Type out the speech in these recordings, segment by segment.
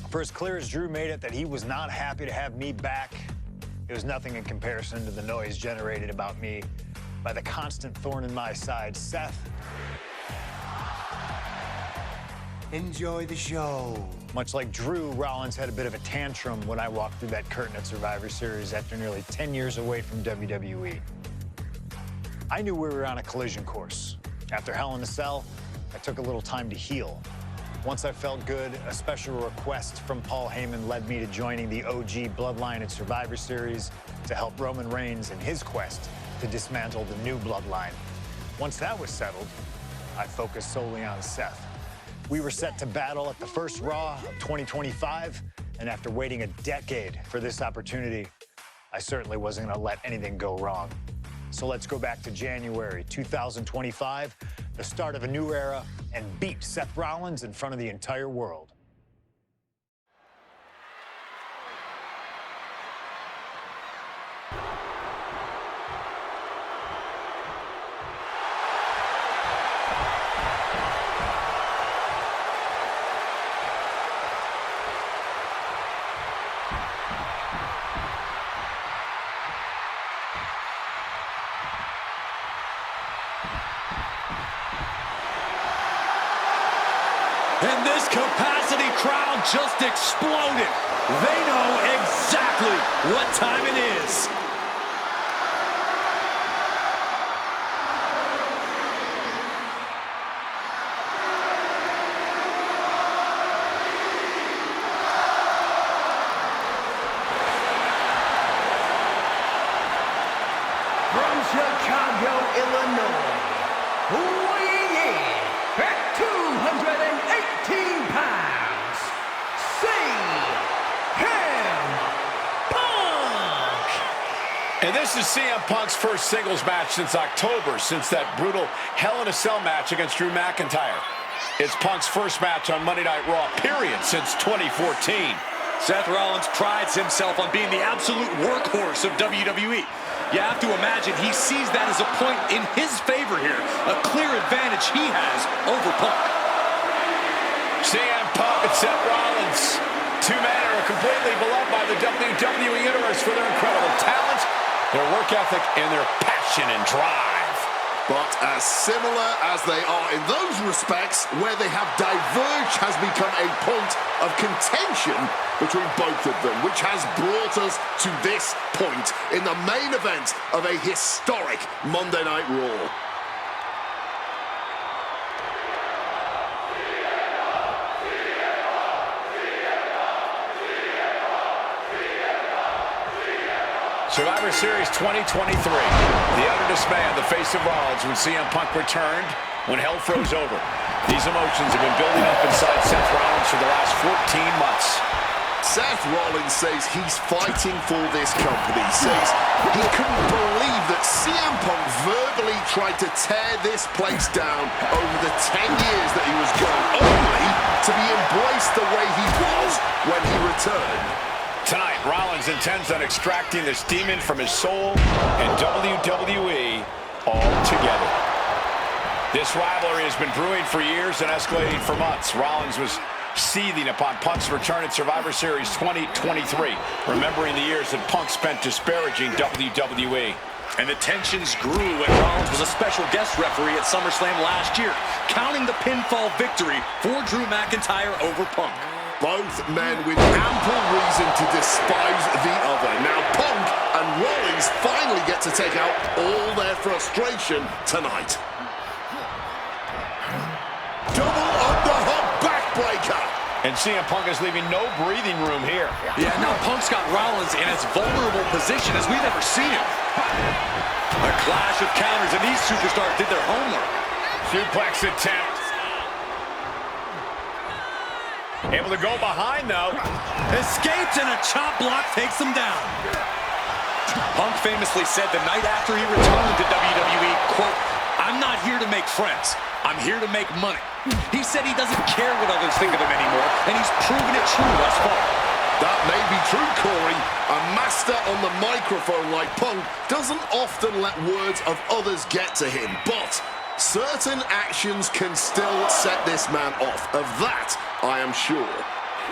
For as clear as Drew made it that he was not happy to have me back, it was nothing in comparison to the noise generated about me by the constant thorn in my side, Seth. Enjoy the show. Much like Drew, Rollins had a bit of a tantrum when I walked through that curtain at Survivor Series after nearly 10 years away from WWE. I knew we were on a collision course. After Hell in a Cell, I took a little time to heal. Once I felt good, a special request from Paul Heyman led me to joining the OG Bloodline at Survivor Series to help Roman Reigns in his quest to dismantle the new Bloodline. Once that was settled, I focused solely on Seth. We were set to battle at the first Raw of 2025, and after waiting a decade for this opportunity, I certainly wasn't going to let anything go wrong. So let's go back to January 2025, the start of a new era, and beat Seth Rollins in front of the entire world. And this capacity crowd just exploded. They know exactly what time it is. From Chicago, Illinois, weighing in at 218 pounds, CM Punk! And this is CM Punk's first singles match since October, since that brutal Hell in a Cell match against Drew McIntyre. It's Punk's first match on Monday Night Raw, period, since 2014. Seth Rollins prides himself on being the absolute workhorse of WWE. You have to imagine he sees that as a point in his favor here, a clear advantage he has over Punk. CM Punk and Seth Rollins, two men who are completely beloved by the WWE Universe for their incredible talent, their work ethic, and their passion and drive. But as similar as they are in those respects, where they have diverged has become a point of contention between both of them, which has brought us to this point in the main event of a historic Monday Night Raw. Survivor Series 2023. The utter dismay on the face of Rollins when CM Punk returned, when hell froze over. These emotions have been building up inside Seth Rollins for the last 14 months. Seth Rollins says he's fighting for this company, says he couldn't believe that CM Punk verbally tried to tear this place down over the 10 years that he was gone, only to be embraced the way he was when he returned. Tonight, Rollins intends on extracting this demon from his soul and WWE altogether. This rivalry has been brewing for years and escalating for months. Rollins was seething upon Punk's return at Survivor Series 2023, remembering the years that Punk spent disparaging WWE. And the tensions grew when Rollins was a special guest referee at SummerSlam last year, counting the pinfall victory for Drew McIntyre over Punk. Both men with ample reason to despise the other. Now Punk and Rollins finally get to take out all their frustration tonight. Double underhook backbreaker. And CM Punk is leaving no breathing room here. Yeah, now Punk's got Rollins in as vulnerable position as we've ever seen him. A clash of counters, and these superstars did their homework. Suplex attempt. Able to go behind, though. Escapes, and a chop block takes him down. Punk famously said the night after he returned to WWE, quote, "I'm not here to make friends. I'm here to make money." He said he doesn't care what others think of him anymore, and he's proven it true thus far. That may be true, Corey. A master on the microphone like Punk doesn't often let words of others get to him, but certain actions can still set this man off. Of that, I am sure.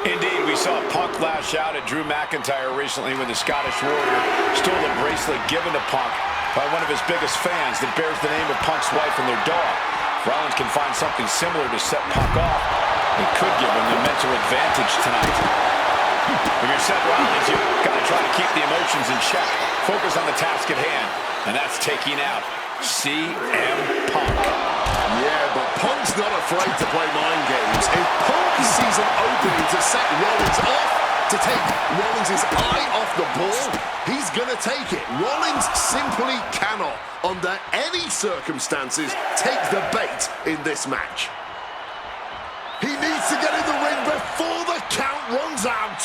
Indeed, we saw Punk lash out at Drew McIntyre recently when the Scottish Warrior stole a bracelet given to Punk by one of his biggest fans that bears the name of Punk's wife and their dog. If Rollins can find something similar to set Punk off, it could give him the mental advantage tonight. If you're Seth Rollins, you've got to try to keep the emotions in check. Focus on the task at hand, and that's taking out CM Punk. Yeah, but Punk's not afraid to play mind games. If Punk sees an opening to set Rollins off, to take Rollins' eye off the ball, he's going to take it. Rollins simply cannot, under any circumstances, take the bait in this match. He needs to get in the ring before the count runs out.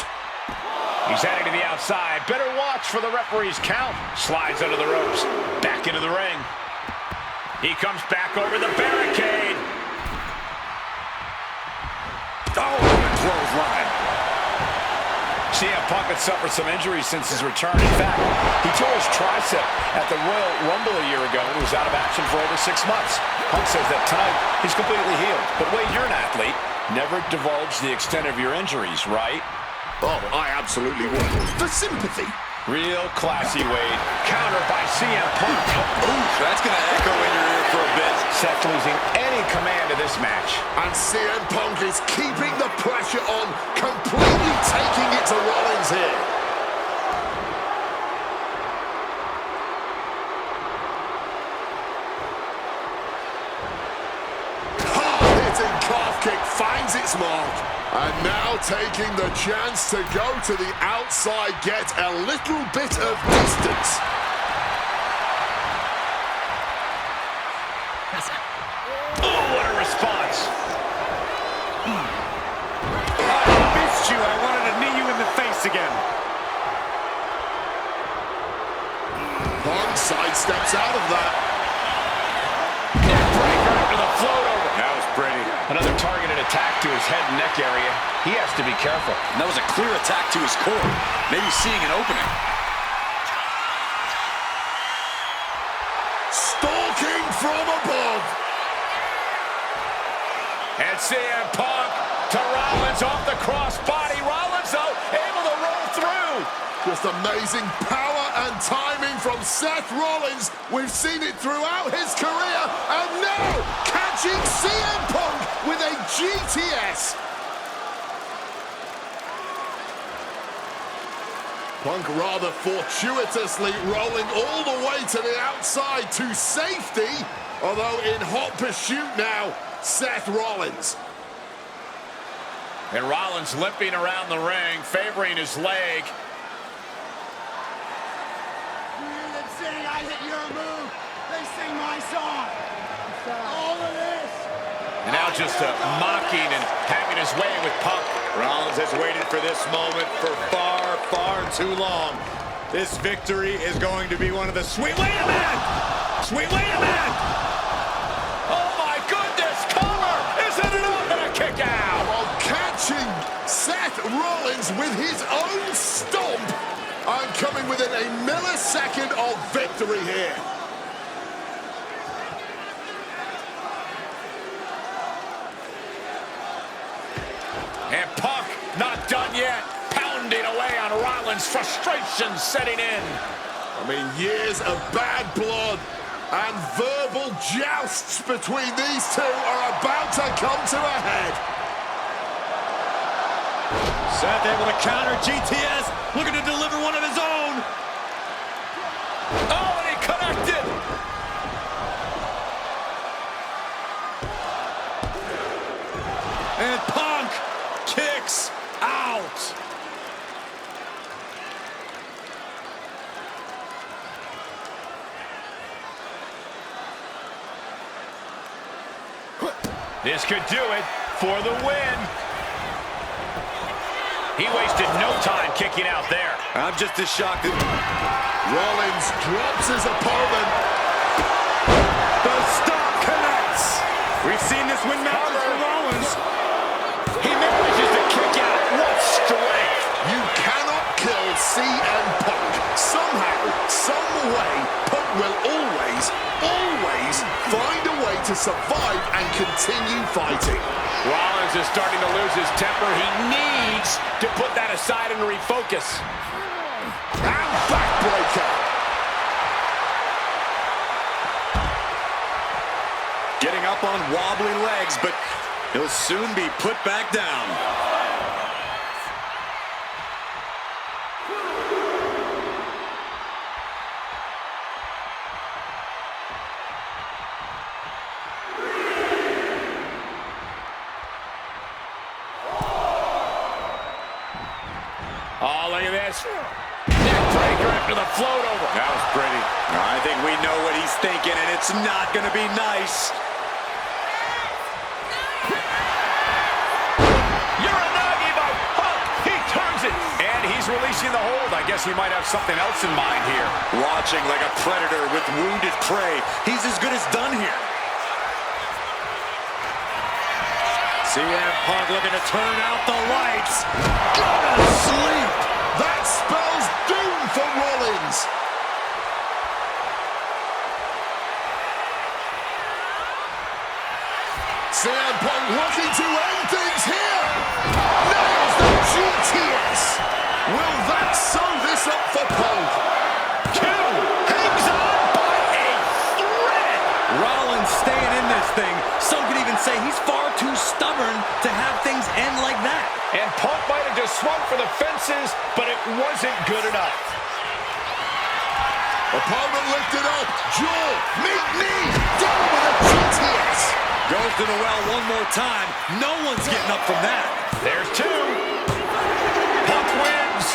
He's heading to the outside. Better watch for the referee's count. Slides under the ropes. Back into the ring. He comes back over the barricade. Oh, clothesline. CM Punk had suffered some injuries since his return. In fact, he tore his tricep at the Royal Rumble a year ago and was out of action for over 6 months. Punk says that tonight he's completely healed. But Wade, you're an athlete. Never divulge the extent of your injuries, right? Oh, I absolutely would. For sympathy. Real classy, Wade. Counter by CM Punk. Ooh, that's going to echo in your ear for a bit. Seth losing any command of this match. And CM Punk is keeping the pressure on, completely taking it to Rollins here. Hard-hitting calf kick finds its mark. And now taking the chance to go to the outside, get a little bit of distance. Oh, what a response. I missed you. I wanted to knee you in the face again. Punk sidesteps out of that. Breaker into the float over. That was pretty. Another targeted attack to his head and neck area. He has to be careful. And that was a clear attack to his core. Maybe seeing an opening. Stalking from above. And CM Punk to Rollins off the crossbody. Rollins, though, able to roll through. Just amazing power and timing from Seth Rollins. We've seen it throughout his career. And now, catching CM Punk with a GTS. Punk rather fortuitously rolling all the way to the outside to safety. Although in hot pursuit now, Seth Rollins. And Rollins limping around the ring, favoring his leg. Saying I hit your move, they sing my song. All of this. And now just mocking and having his way with Punk. Rollins has waited for this moment for far, far too long. This victory is going to be one of the sweet... Wait a minute! Wait a minute! Oh my goodness! Cover! Isn't it up? And a kick out! While catching Seth Rollins with his own stomp. I'm coming within a millisecond of victory here. And Punk not done yet. Pounding away on Rollins. Frustration setting in. I mean, years of bad blood and verbal jousts between these two are about to come to a head. Seth able to counter GTS, looking to deliver one of his own. Oh, and he connected. And Punk kicks out. This could do it for the win. He wasted no time kicking out there. I'm just as shocked as... Rollins drops his opponent. The stop connects. We've seen this win matches for Rollins. He manages to kick out. What strength. You cannot kill CM Punk. Somehow, some way, Punk will always find a way to survive and continue fighting. Rollins is starting to lose his temper. He needs to put that aside and refocus. And backbreaker. Getting up on wobbly legs, but he'll soon be put back down. Oh, look at this. Neck breaker after the float over. That was pretty. I think we know what he's thinking, and it's not going to be nice. Uranagi by Punk. He turns it. And he's releasing the hold. I guess he might have something else in mind here. Watching like a predator with wounded prey. He's as good as done here. CM Punk looking to turn out the lights. Go to sleep. That spells doom for Rollins. CM Punk looking to end things here. Nails the GTS. Will that sew this up for Punk? Hangs on by a thread. Rollins staying in this thing. Some could even say he's far too stubborn to have things end like that. And Punk might have just swung for the fences, but it wasn't good enough. Opponent lifted up. Jaw, meet knee, down with a GTS. Goes to the well one more time. No one's getting up from that. There's two. Punk wins.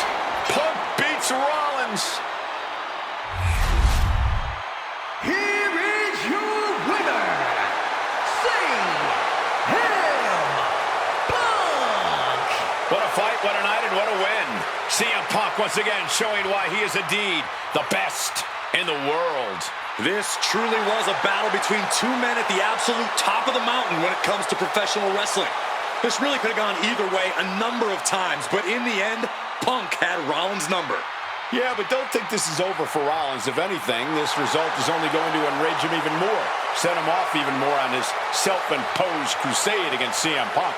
Punk beats Rollins. Here is your winner, CM Punk. What a fight, what a night, and what a win. CM Punk once again showing why he is indeed the best in the world. This truly was a battle between two men at the absolute top of the mountain when it comes to professional wrestling. This really could have gone either way a number of times, but in the end, Punk had Rollins' number. Yeah, but don't think this is over for Rollins. If anything, this result is only going to enrage him even more, set him off even more on his self-imposed crusade against CM Punk.